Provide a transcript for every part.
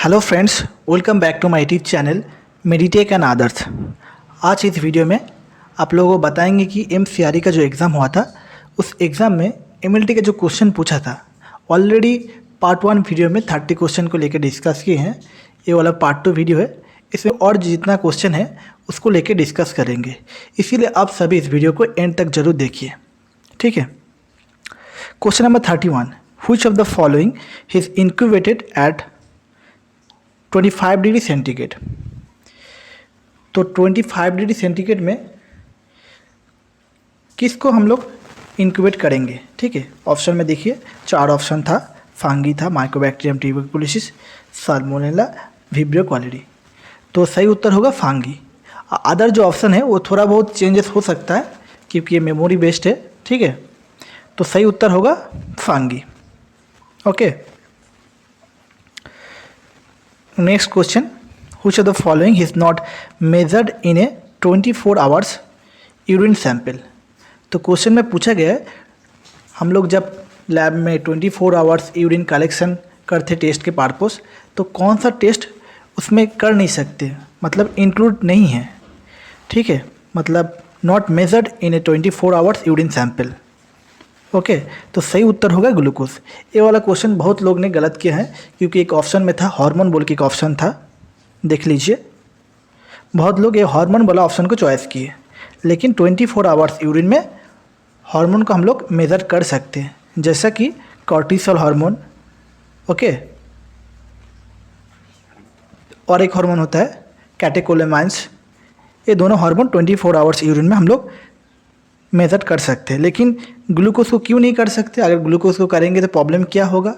Hello friends, welcome back to my YouTube channel Meditech and others. आज इस video में आप लोगों को बताएंगे कि एमसीआरई का जो एग्ज़ाम हुआ था उस एग्ज़ाम में एमएलटी का जो क्वेश्चन पूछा था। ऑलरेडी पार्ट 1 वीडियो में 30 क्वेश्चन को लेकर डिस्कस किए हैं। ये वाला पार्ट 2 वीडियो है, इसमें और जितना क्वेश्चन है उसको लेकर डिस्कस करेंगे। इसीलिए आप सभी इस वीडियो को एंड तक जरूर देखिए, ठीक है। Question number 31, which of the following is incubated at 25 degree centigrade. तो 25 डिग्री सेंटीग्रेड में किसको हम लोग इंक्यूबेट करेंगे, ठीक है। ऑप्शन में देखिए 4 ऑप्शन था। फांगी था, Mycobacterium tuberculosis, salmonella, vibrio quality. तो सही उत्तर होगा फांगी। अदर जो ऑप्शन है वो थोड़ा बहुत चेंजेस हो सकता है क्योंकि ये मेमोरी बेस्ड है, ठीक है। तो सही उत्तर होगा फांगी। Okay, next question, which of the following is not measured in a 24 hours urine sample. तो क्वेश्चन में पूछा गया है, हम लोग जब लैब में 24 आवर्स यूरिन कलेक्शन करते टेस्ट के पर्पस, तो कौन सा टेस्ट उसमें कर नहीं सकते, मतलब इंक्लूड नहीं है, ठीक है। मतलब not measured in a 24 hours urine sample. Okay, तो सही उत्तर होगा ग्लूकोज। ये वाला क्वेश्चन बहुत लोग ने गलत किया है क्योंकि एक ऑप्शन में था हार्मोन बोल के एक ऑप्शन था, देख लीजिए। बहुत लोग ये हार्मोन वाला ऑप्शन को चॉइस किए, लेकिन 24 आवर्स यूरिन में हार्मोन को हम लोग मेज़र कर सकते हैं, जैसा कि कॉर्टिसोल हार्मोन, ओके। और एक हार्मोन होता है कैटेकोलेमाइंस। ये दोनों हार्मोन 24 आवर्स यूरिन में हम लोग मेजर कर सकते हैं, लेकिन ग्लूकोज को क्यों नहीं कर सकते। अगर ग्लूकोज को करेंगे तो प्रॉब्लम क्या होगा,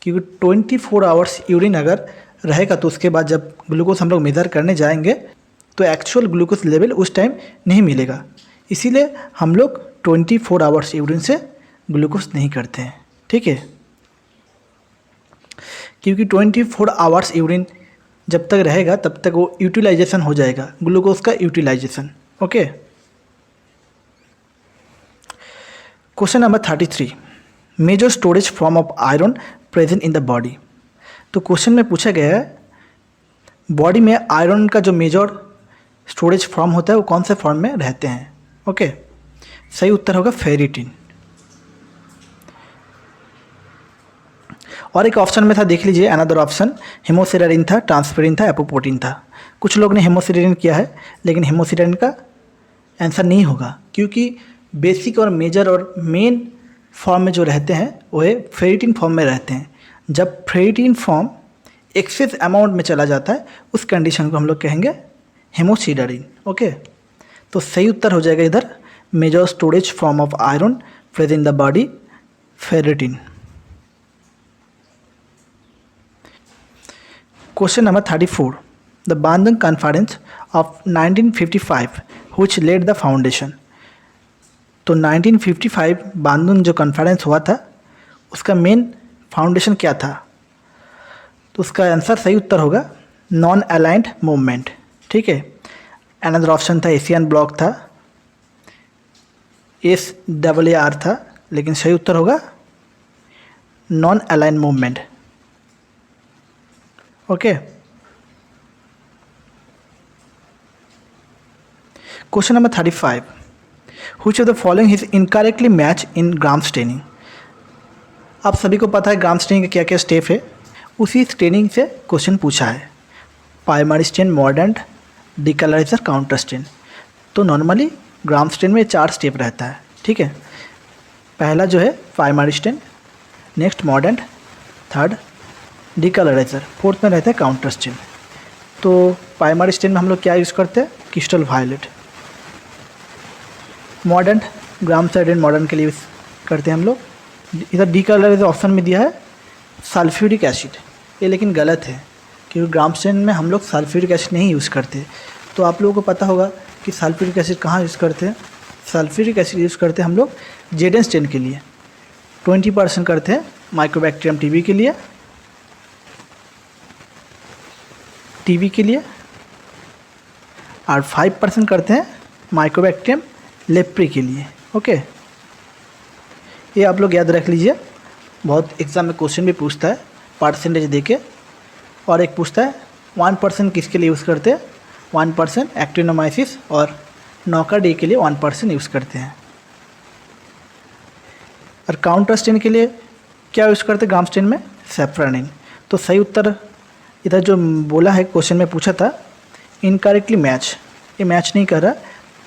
क्योंकि 24 आवर्स यूरिन अगर रहेगा तो उसके बाद जब ग्लूकोज हम लोग मेजर करने जाएंगे तो एक्चुअल ग्लूकोज लेवल उस टाइम नहीं मिलेगा। इसीलिए हम लोग 24 आवर्स यूरिन से ग्लूकोज नहीं करते हैं, ठीक है। क्योंकि 24 आवर्स यूरिन जब तक रहेगा तब तक वो यूटिलाइजेशन हो जाएगा, ग्लूकोज का utilization, okay. Question number 33, major storage form of iron present in the body. तो क्वेश्चन में पूछा गया है बॉडी में आयरन का जो मेजर स्टोरेज फॉर्म होता है वो कौन से फॉर्म में रहते हैं, ओके। सही उत्तर होगा फेरिटिन। और एक ऑप्शन में था, देख लीजिए, अनदर ऑप्शन हेमोसिडेरिन था, ट्रांसफेरिन था, एपोप्रोटीन था। कुछ लोग ने हेमोसिडेरिन किया है, लेकिन हेमोसिडेरिन का आंसर नहीं होगा क्योंकि बेसिक और मेजर और मेन फॉर्म में जो रहते हैं वो है फेरिटिन फॉर्म में रहते हैं। जब फेरिटिन फॉर्म एक्सेस अमाउंट में चला जाता है उस कंडीशन को हम लोग कहेंगे हेमोसिडेरिन, ओके। तो सही उत्तर हो जाएगा इधर major storage form of iron present in the body, ferritin. Question number 34, the Bandung conference of 1955 which led the foundation. तो 1955 बांदुंग जो कॉन्फ्रेंस हुआ था उसका मेन फाउंडेशन क्या था। तो उसका आंसर सही उत्तर होगा नॉन अलाइंड मूवमेंट, ठीक है। अनदर ऑप्शन था एशियन ब्लॉक था, SAAR था, लेकिन सही उत्तर होगा non aligned movement, okay. Question number 35, which of the following is incorrectly match in gram staining. आप सभी को पता है ग्राम स्टेनिंग का क्या क्या स्टेप है, उसी स्टेनिंग से क्वेश्चन पूछा है। Primary stain, mordant, decolorizer, counter stain. तो नॉर्मली ग्राम स्टेन में 4 स्टेप रहता है, ठीक है। पहला जो है primary stain, next mordant, third decolouriser, fourth में रहता है काउंटर स्टेन। तो प्राइमरी स्टेन में हम लोग क्या यूज़ करते हैं, crystal violet. Modern gram sided modern के लिए यूज़ करते हैं हम लोग। इधर डिकलराइजर ऑप्शन में दिया है सल्फ्यूरिक एसिड, ये लेकिन गलत है क्योंकि ग्राम स्टेन में हम लोग सल्फ्यूरिक एसिड नहीं यूज़ करते। तो आप लोगों को पता होगा कि सल्फ्यूरिक एसिड कहाँ यूज़ करते हैं। सल्फ्यूरिक एसिड यूज़ करते हैं हम लोग जेडन स्टेन के लिए, 20% करते हैं माइकोबैक्टीरियम टीबी के लिए, और 5% करते हैं माइकोबैक्टीरियम लेप्री के लिए, ओके। ये आप लोग याद रख लीजिए, बहुत एग्जाम में क्वेश्चन भी पूछता है परसेंटेज देके। और एक पूछता है 1% किसके लिए यूज़ करते हैं, 1% एक्टिनोमाइसिस, और नौका डी के लिए 1% यूज़ करते हैं। और काउंटर स्टेन के लिए क्या यूज़ करते हैं ग्राम स्टेन में, सेफ्रानिन। तो सही उत्तर इधर जो बोला है क्वेश्चन में पूछा था इनकरेक्टली मैच, ये मैच नहीं कर रहा,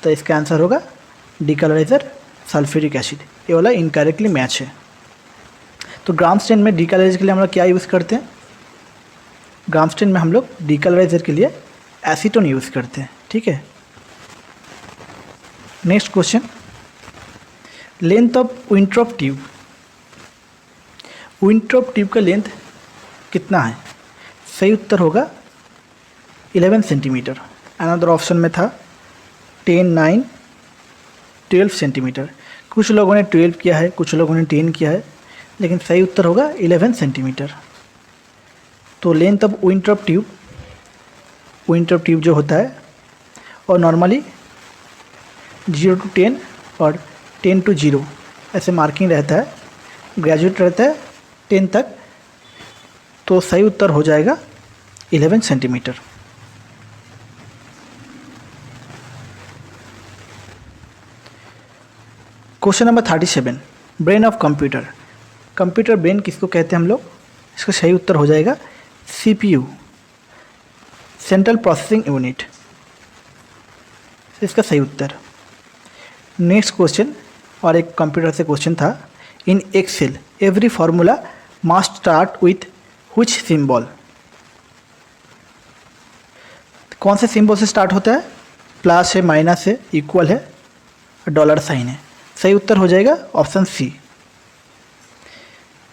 तो इसका आंसर होगा डीकलराइजर सल्फ्यूरिक एसिड, ये वाला इनकरेक्टली मैच है। तो ग्राम स्टेन में डीकलराइजर के लिए हम लोग क्या यूज़ करते हैं, ग्राम स्टेन में हम लोग डीकलराइजर के लिए एसीटोन यूज़ करते हैं। ठीक है, next question, length of Wintrobe tube, Wintrobe tube का लेंथ कितना है, सही उत्तर होगा 11 सेंटीमीटर। अनदर ऑप्शन में था 10, 9, 12 सेंटीमीटर। कुछ लोगों ने 12 किया है, कुछ लोगों ने 10 किया है, लेकिन सही उत्तर होगा 11 सेंटीमीटर। तो लेंथ ऑफ विंट्रॉप ट्यूब जो होता है और नॉर्मली 0 to 10 और 10 to 0 ऐसे मार्किंग रहता है, ग्रेजुएट रहता है 10 तक, तो सही उत्तर हो जाएगा 11 centimetre. Question number 37, brain of computer, computer brain किसको कहते हैं हम लोग, इसका सही उत्तर हो जाएगा CPU, सेंट्रल प्रोसेसिंग यूनिट, इसका सही उत्तर। नेक्स्ट क्वेश्चन, और एक कंप्यूटर से क्वेश्चन था, in excel every formula must start with which symbol, कौन से सिंबल से स्टार्ट होता है, प्लस है, माइनस है, इक्वल है, डॉलर साइन है, सही उत्तर हो जाएगा ऑप्शन सी।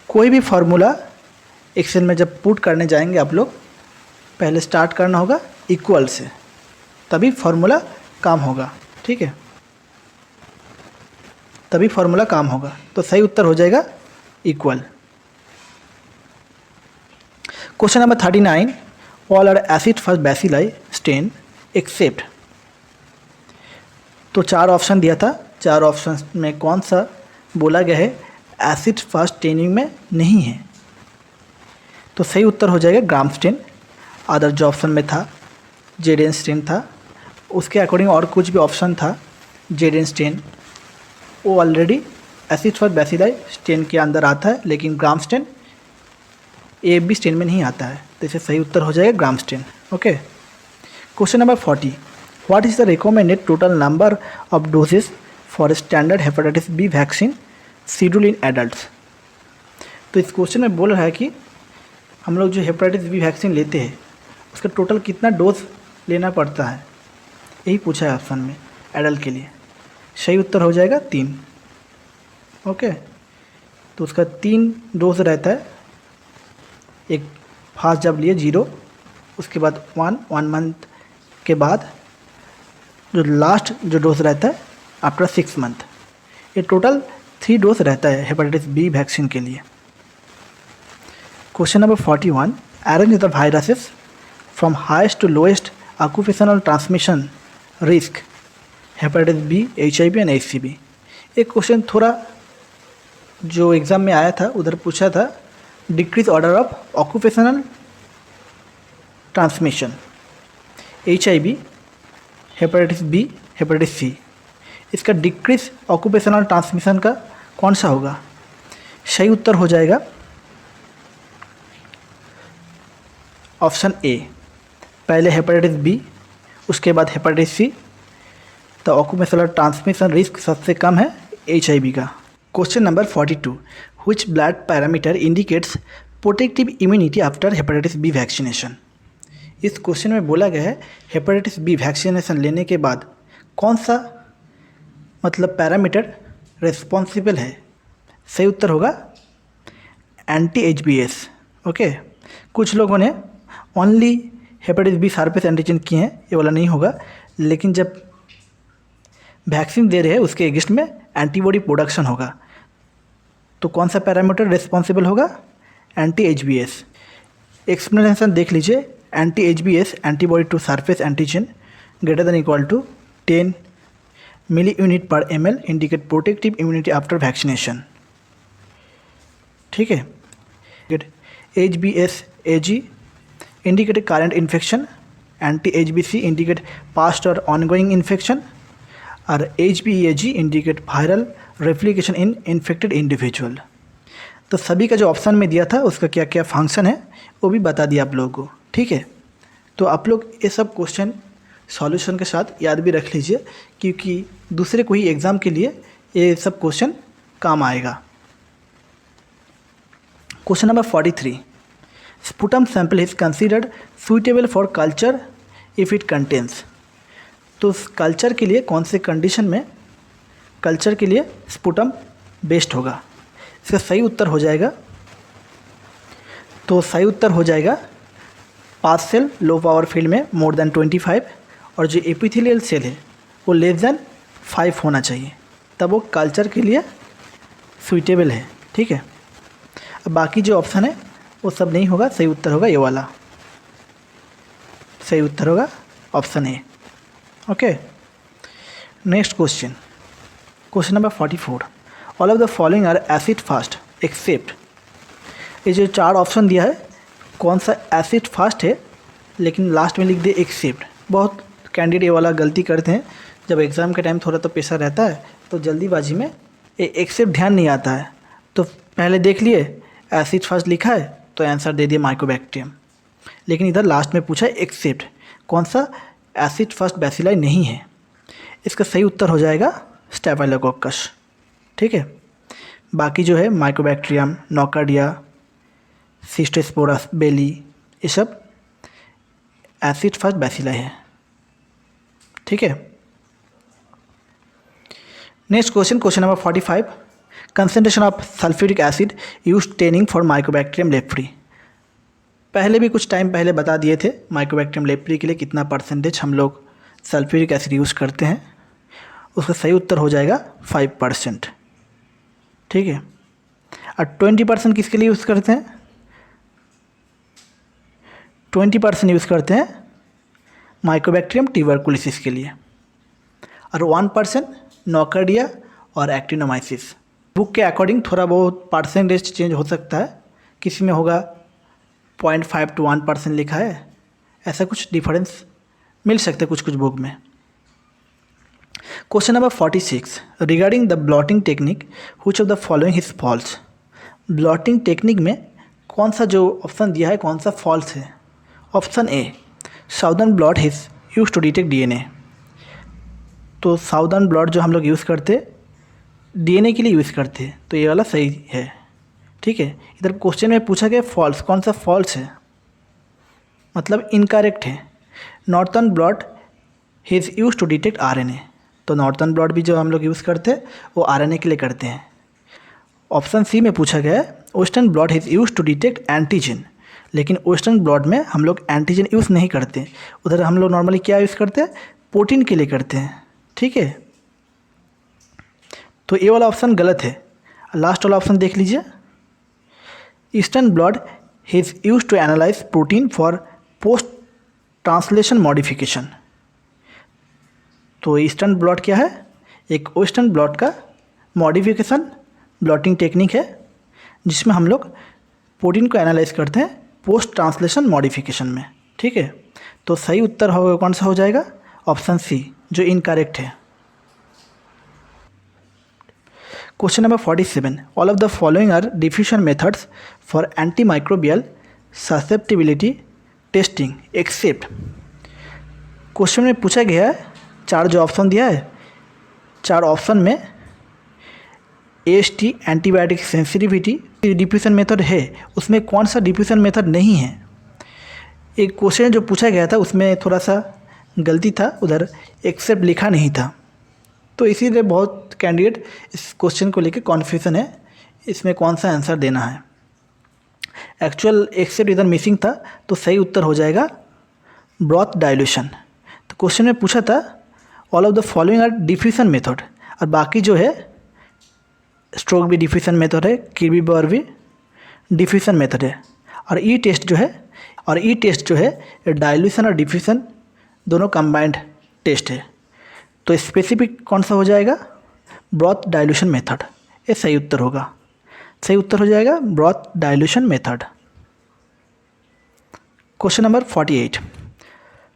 कोई भी फार्मूला एक्सेल में जब पुट करने जाएंगे आप लोग, पहले स्टार्ट करना होगा इक्वल से, तभी फार्मूला काम होगा। ठीक है, तभी फार्मूला काम होगा, तो सही उत्तर हो जाएगा equal. Question number 39, all are acid first bacilli stain except, तो 4 ऑप्शन दिया था, 4 ऑप्शन में कौन सा बोला गया है एसिड फर्स्ट स्टेनिंग में नहीं है, तो सही उत्तर हो जाएगा ग्राम स्टेन। अदर जो ऑप्शन में था जेडेन स्टेन था, उसके अकॉर्डिंग और कुछ भी ऑप्शन था जेडेन स्टेन, वो already acid first bacilli stain के अंदर आता है, लेकिन ग्राम स्टेन AFB स्टेन में नहीं आता है, तो इसे सही उत्तर हो जाएगा Gram stain. Okay, question number 40, what is the recommended total number of doses for standard hepatitis B vaccine schedule in adults. तो इस क्वेश्चन में बोल रहा है कि हम लोग जो हेपेटाइटिस बी वैक्सीन लेते हैं उसका टोटल कितना डोज लेना पड़ता है, यही पूछा है ऑप्शन में एडल्ट के लिए। सही उत्तर हो जाएगा 3। ओके, तो उसका 3 डोज रहता है, एक फास्ट जब लिए 0, उसके बाद 1 मंथ के बाद जो लास्ट जो डोज रहता है आफ्टर 6 मंथ, ये टोटल 3 डोज रहता है हेपेटाइटिस बी वैक्सीन के लिए। Question number 41, arrange the viruses from highest to lowest occupational transmission risk hepatitis B, HIV and HCV। एक क्वेश्चन थोड़ा जो एग्ज़ाम में आया था उधर पूछा था, decrease order of occupational transmission, HIV, hepatitis B, hepatitis C, इसका डिक्रीज ऑक्यूपेशनल ट्रांसमिशन का कौन सा होगा, सही उत्तर हो जाएगा ऑप्शन A, पहले हेपेटाइटिस बी उसके बाद हेपेटाइटिस C, तो ऑक्यूपेशनल ट्रांसमिशन रिस्क सबसे कम है HIV का। Question number 42, which blood parameter indicates protective immunity after hepatitis B vaccination. इस क्वेश्चन में बोला गया है हेपेटाइटिस बी वैक्सीनेशन लेने के बाद कौन सा मतलब पैरामीटर रिस्पॉन्सिबल है, सही उत्तर होगा anti-HBs। ओके, कुछ लोगों ने only hepatitis B surface antigen किए हैं, ये वाला नहीं होगा, लेकिन जब वैक्सीन दे रहे हैं उसके अगेंस्ट में एंटीबॉडी प्रोडक्शन होगा, तो कौन सा पैरामीटर रिस्पॉन्सिबल होगा, anti-HBs। एक्सप्लेनेशन देख लीजिए, anti-HBs antibody to surface antigen greater than equal to 10 milli unit per ml indicate protective immunity after vaccination. ठीक है, HBs AG indicate current infection, anti HBC indicate past और ongoing infection, और HBeAg indicate viral replication in infected individual. तो सभी का जो option में दिया था उसका क्या क्या फंक्शन है वो भी बता दिया आप लोगों को, ठीक है। तो आप लोग ये सब क्वेश्चन सॉल्यूशन के साथ याद भी रख लीजिए, क्योंकि दूसरे कोई एग्ज़ाम के लिए ये सब क्वेश्चन काम आएगा। Question number 43, sputum sample is considered suitable for culture if it contains. तो कल्चर के लिए कौन से कंडीशन में कल्चर के लिए स्पुटम बेस्ट होगा? इसका सही उत्तर हो जाएगा, तो सही उत्तर हो जाएगा पास सेल लो पावर फील्ड में मोर देन 25, और जो एपिथेलियल सेल है वो लेस देन 5 होना चाहिए, तब वो कल्चर के लिए सुइटेबल है, ठीक है। अब बाकी जो ऑप्शन है वो सब नहीं होगा, सही उत्तर होगा ये वाला, सही उत्तर होगा option A. Okay, next question, question number 44, all of the following are acid fast except. ये जो 4 ऑप्शन दिया है कौन सा एसिड फास्ट है, लेकिन लास्ट में लिख दिए एक्सेप्ट। बहुत कैंडिडेट ये वाला गलती करते हैं, जब एग्ज़ाम के टाइम थोड़ा तो प्रेशर रहता है तो जल्दीबाजी में एक्सेप्ट ध्यान नहीं आता है, तो पहले देख लिए एसिड फास्ट लिखा है तो आंसर दे दिए माइकोबैक्टीरियम, लेकिन इधर लास्ट में पूछा है एक्सेप्ट, कौन सा एसिड फास्ट बैसिलाई नहीं है। इसका सही उत्तर हो जाएगा स्टेफाइलोकोकस, ठीक है। बाकी जो है माइकोबैक्टीरियम, नोकार्डिया, सिस्टोस्पोरस, बेली, ये सब एसिड फास्ट बैसिलाई है, ठीक है। Next question, question number 45, concentration of sulphuric acid use tending for Mycobacterium leprae. पहले भी कुछ टाइम पहले बता दिए थे माइकोबैक्टीरियम लेप्री के लिए कितना परसेंटेज हम लोग सल्फ्यूरिक एसिड यूज़ करते हैं। उसका सही उत्तर हो जाएगा 5%, ठीक है। और 20% किसके लिए यूज़ करते हैं? 20% यूज़ करते हैं माइकोबैक्टीरियम ट्यूबरकुलोसिस के लिए, और 1% नोकार्डिया और एक्टिनोमाइसिस। बुक के अकॉर्डिंग थोड़ा बहुत परसेंटेज चेंज हो सकता है, किसी में होगा 0.5 to 1% लिखा है, ऐसा कुछ डिफरेंस मिल सकता है कुछ कुछ बुक में। Question number 46, regarding the blotting technique which of the following is false. Blotting technique में कौन सा जो ऑप्शन दिया है कौन सा फॉल्स है? Option A, southern blot is use to detect DNA। तो साउदर्न ब्लॉट जो हम लोग यूज़ करते DNA के लिए यूज़ करते हैं, तो ये वाला सही है, ठीक है। इधर क्वेश्चन में पूछा गया फॉल्स, कौन सा फॉल्स है, मतलब इनकरेक्ट है। Northern blot is use to detect RNA। तो नॉर्थर्न ब्लॉट भी जो हम लोग यूज़ करते हैं वो RNA के लिए करते हैं। ऑप्शन सी में पूछा गया है western blot is use to detect antigen, लेकिन वेस्टर्न ब्लॉट में हम लोग एंटीजन यूज़ नहीं करते, उधर हम लोग नॉर्मली क्या यूज़ करते हैं, प्रोटीन के लिए करते हैं, ठीक है। तो ये वाला ऑप्शन गलत है। लास्ट वाला ऑप्शन देख लीजिए, eastern blot is use to analyse protein for post translation modification. तो ईस्टर्न ब्लॉट क्या है, एक वेस्टर्न ब्लॉट का मॉडिफिकेशन ब्लॉटिंग टेक्निक है, जिसमें हम लोग प्रोटीन को एनालाइज करते हैं पोस्ट ट्रांसलेशन मॉडिफिकेशन में, ठीक है। तो सही उत्तर होगा कौन सा हो जाएगा, ऑप्शन सी, जो इनकरेक्ट है। Question number 47, all of the following are diffusion methods for antimicrobial susceptibility testing except. Question में पूछा गया है 4 जो ऑप्शन दिया है, 4 ऑप्शन में AST antibiotic sensitivity diffusion method है, उसमें कौन सा डिफ्यूजन मेथड नहीं है। एक क्वेश्चन जो पूछा गया था उसमें थोड़ा सा गलती था, उधर एक्सेप्ट लिखा नहीं था, तो इसीलिए बहुत कैंडिडेट इस क्वेश्चन को लेकर कॉन्फ्यूजन है इसमें कौन सा आंसर देना है। एक्चुअल एक्सेप्ट इधर मिसिंग था, तो सही उत्तर हो जाएगा ब्रॉथ डाइल्यूशन। तो क्वेश्चन में पूछा था all of the following are diffusion method, और बाकी जो है स्ट्रोक भी डिफ्यूजन मेथड है, किर्बी बर्र भी डिफ्यूजन मेथड है, और ई टेस्ट जो है डाइल्यूशन और डिफ्यूजन दोनों कंबाइंड टेस्ट है। तो स्पेसिफिक कौन सा हो जाएगा, ब्रॉथ डाइल्यूशन मेथड, ये सही उत्तर होगा। सही उत्तर हो जाएगा broth dilution method. Question number 48,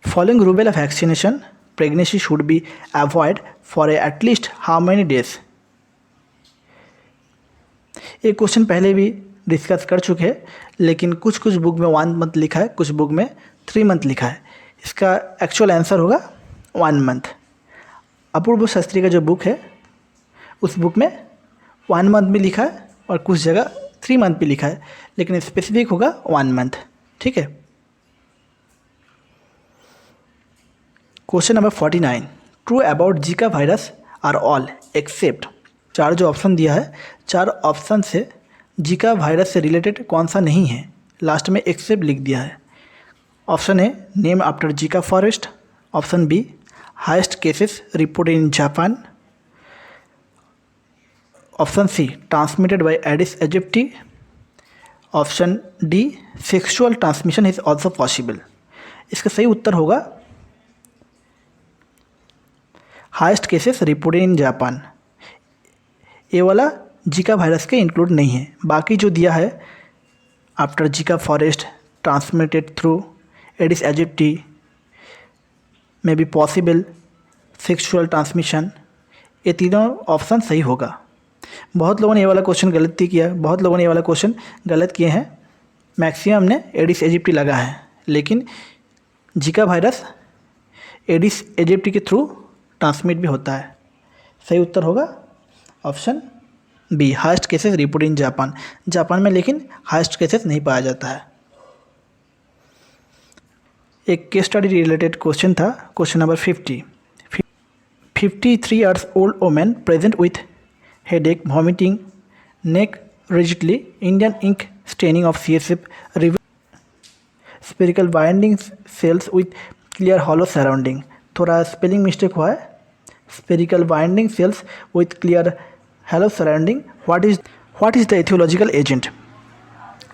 following rubella vaccination pregnancy should be avoid for at least how many days. ये क्वेश्चन पहले भी डिस्कस कर चुके हैं, लेकिन कुछ कुछ बुक में 1 मंथ लिखा है, कुछ बुक में 3 मंथ लिखा है। इसका एक्चुअल आंसर होगा 1 मंथ। अपूर्व शास्त्री का जो बुक है उस बुक में 1 मंथ भी लिखा है और कुछ जगह 3 मंथ भी लिखा है, लेकिन स्पेसिफिक होगा 1 मंथ। ठीक है। Question number 49, true about Zika virus are all except. 4 जो ऑप्शन दिया है, 4 ऑप्शन से जीका वायरस से रिलेटेड कौन सा नहीं है, लास्ट में एक्सेप्ट लिख दिया है। Option A, name after Zika forest. Option B, highest cases reported in Japan. Option C, transmitted by Aedes aegypti. Option D, sexual transmission is also possible. इसका सही उत्तर होगा highest cases reported in Japan. ये वाला Zika virus के include नहीं है। बाकी जो दिया है after Zika forest, transmitted through Aedes aegypti, में बी पॉसिबल, सेक्सुअल ट्रांसमिशन, ये तीनों ऑप्शन सही होगा। बहुत लोगों ने ये वाला क्वेश्चन गलती किया, बहुत लोगों ने ये वाला क्वेश्चन गलत किए हैं। मैक्सिमम ने एडिस एजिप्टी लगा है, लेकिन जीका वायरस एडिस एजिप्टी के थ्रू ट्रांसमिट भी होता है। सही उत्तर होगा option B, highest cases report in Japan. Japan में लेकिन हाइस्ट केसेस नहीं पाया जाता है। एक केस स्टडी रिलेटेड क्वेश्चन था, question number 50। 53 years old woman present with headache, vomiting, neck rigidly, Indian ink staining of CSF, spherical binding cells with clear hollow surrounding। थोड़ा spelling mistake हुआ है। spherical binding cells with clear hollow surrounding, what is the etiological agent।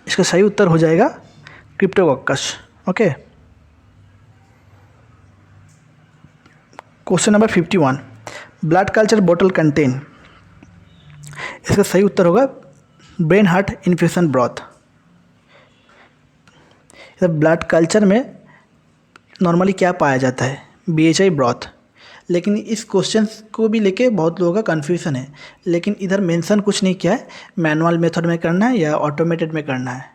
इसका सही उत्तर हो जाएगा Cryptococcus. Okay. Question number 51, blood culture बोतल contain. इसका सही उत्तर होगा brain heart infusion broth. Blood culture में नॉर्मली क्या पाया जाता है, BHI ब्रॉथ। लेकिन इस क्वेश्चन को भी लेके बहुत लोगों का कन्फ्यूज़न है, लेकिन इधर मेंशन कुछ नहीं किया है मैनुअल मेथड में करना है या ऑटोमेटेड में करना है,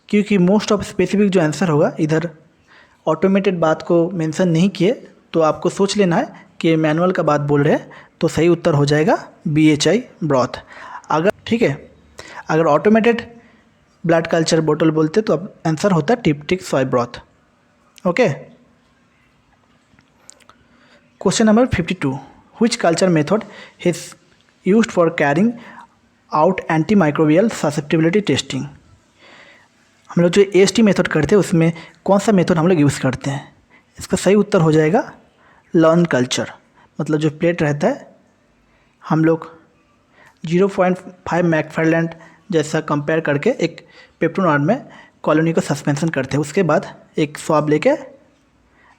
क्योंकि मोस्ट ऑफ स्पेसिफिक जो आंसर होगा इधर ऑटोमेटेड बात को मेंशन नहीं किए, तो आपको सोच लेना है कि मैनुअल का बात बोल रहे हैं, तो सही उत्तर हो जाएगा BHI ब्रॉथ। अगर ठीक है, अगर ऑटोमेटेड ब्लड कल्चर बोतल बोलते तो अब आंसर होता है tryptic soy broth. Okay. Question number 52, which culture method is used for carrying out anti microbial susceptibility testing. हम लोग जो AST मेथड करते हैं उसमें कौन सा मेथड हम लोग यूज़ करते हैं। इसका सही उत्तर हो जाएगा लॉन कल्चर। मतलब जो प्लेट रहता है, हम लोग 0.5 मैकफार्लैंड जैसा कंपेयर करके एक पेप्टोनॉर्म में कॉलोनी को सस्पेंशन करते हैं। उसके बाद एक स्वाब लेके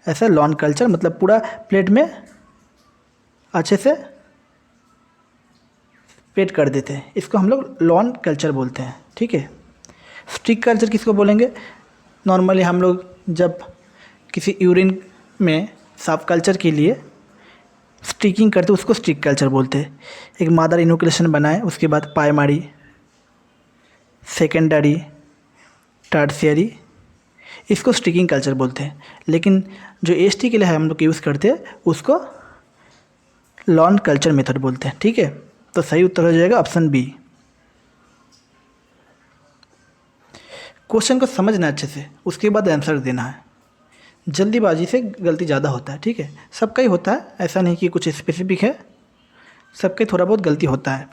ऐसा लॉन कल्चर, मतलब पूरा प्लेट में अच्छे से पेट कर देते हैं। इसको हम लोग लॉन कल्चर बोलते हैं। ठीक है। स्टिक कल्चर किसको बोलेंगे, नॉर्मली हम लोग जब किसी यूरिन में साफ कल्चर के लिए स्टिकिंग करते उसको स्टिक कल्चर बोलते हैं। एक मदर इनोकुलेशन बनाए, उसके बाद प्राइमरी, सेकेंडरी, टर्शियरी, इसको स्टिकिंग कल्चर बोलते हैं। लेकिन जो AST के लिए है हम लोग यूज़ करते हैं उसको लॉन कल्चर मेथड बोलते हैं। ठीक है, तो सही उत्तर हो जाएगा ऑप्शन बी। क्वेश्चन को समझना अच्छे से, उसके बाद आंसर देना है। जल्दीबाजी से गलती ज़्यादा होता है। ठीक है, सबका ही होता है, ऐसा नहीं कि कुछ स्पेसिफिक है, सबके थोड़ा बहुत गलती होता है।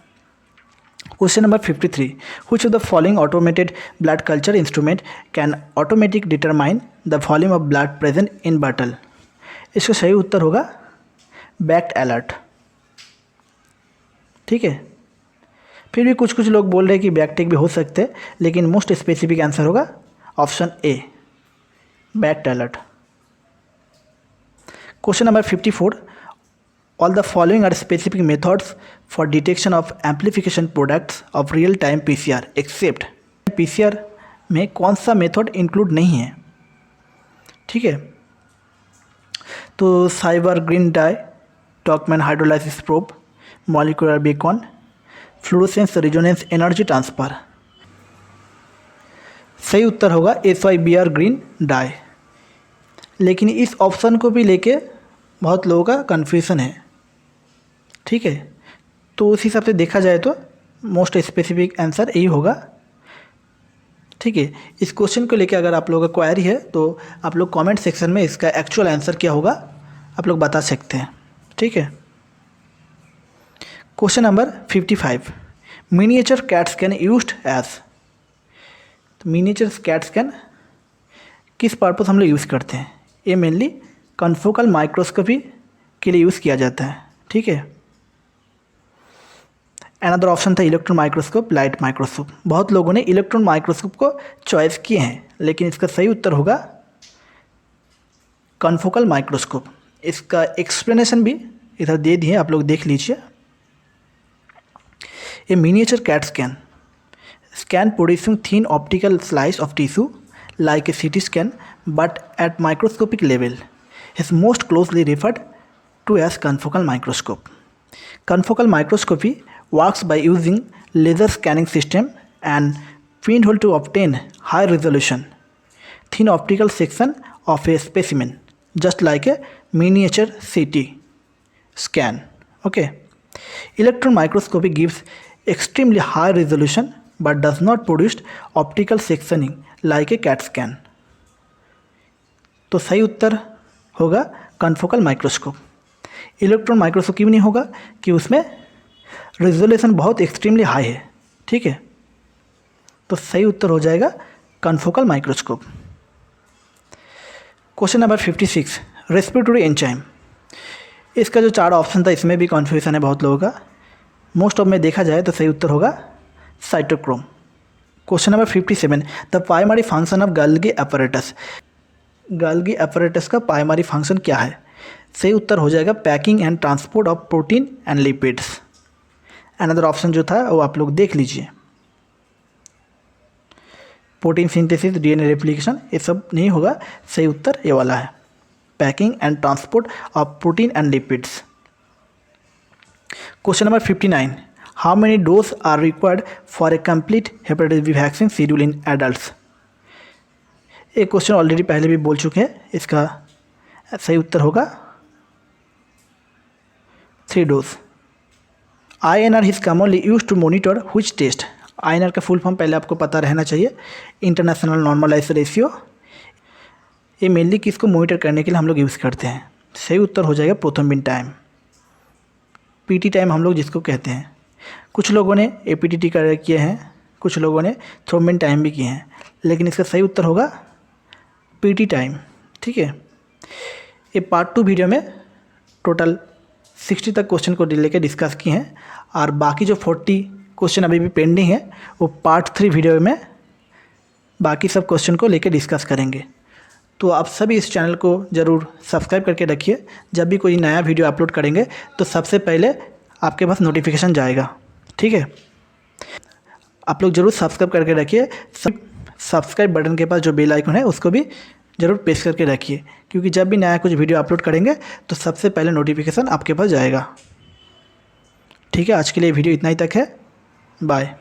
Question number 53, which of the following automated blood culture instrument can automatic determine the volume of blood present in bottle. इसका सही उत्तर होगा बैक्ड अलर्ट। ठीक है, फिर भी कुछ कुछ लोग बोल रहे हैं कि बैकटेक भी हो सकते हैं, लेकिन मोस्ट स्पेसिफिक आंसर होगा option A, backed alert. Question number 54, all the following are specific methods for detection of amplification products of real time PCR except PCR में कौन सा मेथड इंक्लूड नहीं है। ठीक है। तो SYBR green dye, TaqMan hydrolysis probe, molecular beacon, fluorescence resonance energy transfer. सही उत्तर होगा SYBR ग्रीन डाई। लेकिन इस ऑप्शन को भी लेके बहुत लोगों का कन्फ्यूज़न है, ठीक है। तो उस हिसाब से देखा जाए तो मोस्ट स्पेसिफिक आंसर यही होगा, ठीक है। इस क्वेश्चन को लेके अगर आप लोगों का क्वेरी है तो आप लोग कमेंट सेक्शन में इसका एक्चुअल आंसर क्या होगा आप लोग बता सकते हैं, ठीक है। Question number 55, miniature CAT scan used as. तो मिनिएचर कैट स्कैन किस पर्पस हम लोग यूज़ करते हैं? ये मेनली कन्फोकल माइक्रोस्कोपी के लिए यूज़ किया जाता है, ठीक है। अनदर ऑप्शन था इलेक्ट्रॉन माइक्रोस्कोप, लाइट माइक्रोस्कोप। बहुत लोगों ने इलेक्ट्रॉन माइक्रोस्कोप को चॉइस किए हैं, लेकिन इसका सही उत्तर होगा कन्फोकल माइक्रोस्कोप। इसका एक्सप्लेनेशन भी इधर दे दिए, आप लोग देख लीजिए। A miniature CAT scan producing thin optical slice of tissue like a CT scan but at microscopic level is most closely referred to as confocal microscope. Confocal microscopy works by using laser scanning system and pinhole to obtain high resolution thin optical section of a specimen, just like a miniature CT scan. Okay. Electron microscopy gives extremely high resolution but does not produce optical sectioning like a CAT scan. तो सही उत्तर होगा confocal microscope. Electron microscope क्यों नहीं होगा कि उसमें resolution बहुत एक्सट्रीमली हाई है, ठीक है। तो सही उत्तर हो जाएगा confocal microscope. Question number 56, respiratory enzyme. इसका जो 4 ऑप्शन था इसमें भी कन्फ्यूजन है बहुत लोगों का। मोस्ट ऑफ में देखा जाए तो सही उत्तर होगा cytochrome. Question number 57, the primary function of Golgi apparatus। Golgi apparatus का प्राइमरी फंक्शन क्या है? सही उत्तर हो जाएगा packing and transport of protein and lipids. Another option जो था वो आप लोग देख लीजिए, प्रोटीन सिंथेसिस, DNA रेप्लिकेशन, ये सब नहीं होगा। सही उत्तर ये वाला है, packing and transport of protein and lipids. Question number 59, how many dose are required for a complete hepatitis B vaccine schedule in adults. एक क्वेश्चन ऑलरेडी पहले भी बोल चुके हैं, इसका सही उत्तर होगा 3 dose. INR is commonly use to monitor which test. INR का फुल फॉर्म पहले आपको पता रहना चाहिए, इंटरनेशनल नॉर्मलाइज रेशियो। ये मेनली किसको मोनिटर करने के लिए हम लोग यूज़ करते हैं? सही उत्तर हो जाएगा प्रोथ्रोम्बिन टाइम, PT टाइम हम लोग जिसको कहते हैं। कुछ लोगों ने APTT किए हैं, कुछ लोगों ने थ्रोम्बिन टाइम भी किए हैं, लेकिन इसका सही उत्तर होगा PT टाइम, ठीक है। ये पार्ट 2 वीडियो में टोटल 60 तक क्वेश्चन को लेकर डिस्कस किए हैं, और बाकी जो 40 क्वेश्चन अभी भी पेंडिंग है वो पार्ट 3 वीडियो में बाकी सब क्वेश्चन को लेकर डिस्कस करेंगे। तो आप सभी इस चैनल को ज़रूर सब्सक्राइब करके रखिए, जब भी कोई नया वीडियो अपलोड करेंगे तो सबसे पहले आपके पास नोटिफिकेशन जाएगा, ठीक है। आप लोग ज़रूर सब्सक्राइब करके रखिए। सब्सक्राइब बटन के पास जो बेल आइकन है उसको भी ज़रूर प्रेस करके रखिए, क्योंकि जब भी नया कुछ वीडियो अपलोड करेंगे तो सबसे पहले नोटिफिकेशन आपके पास जाएगा, ठीक है। आज के लिए वीडियो इतना ही तक है, बाय।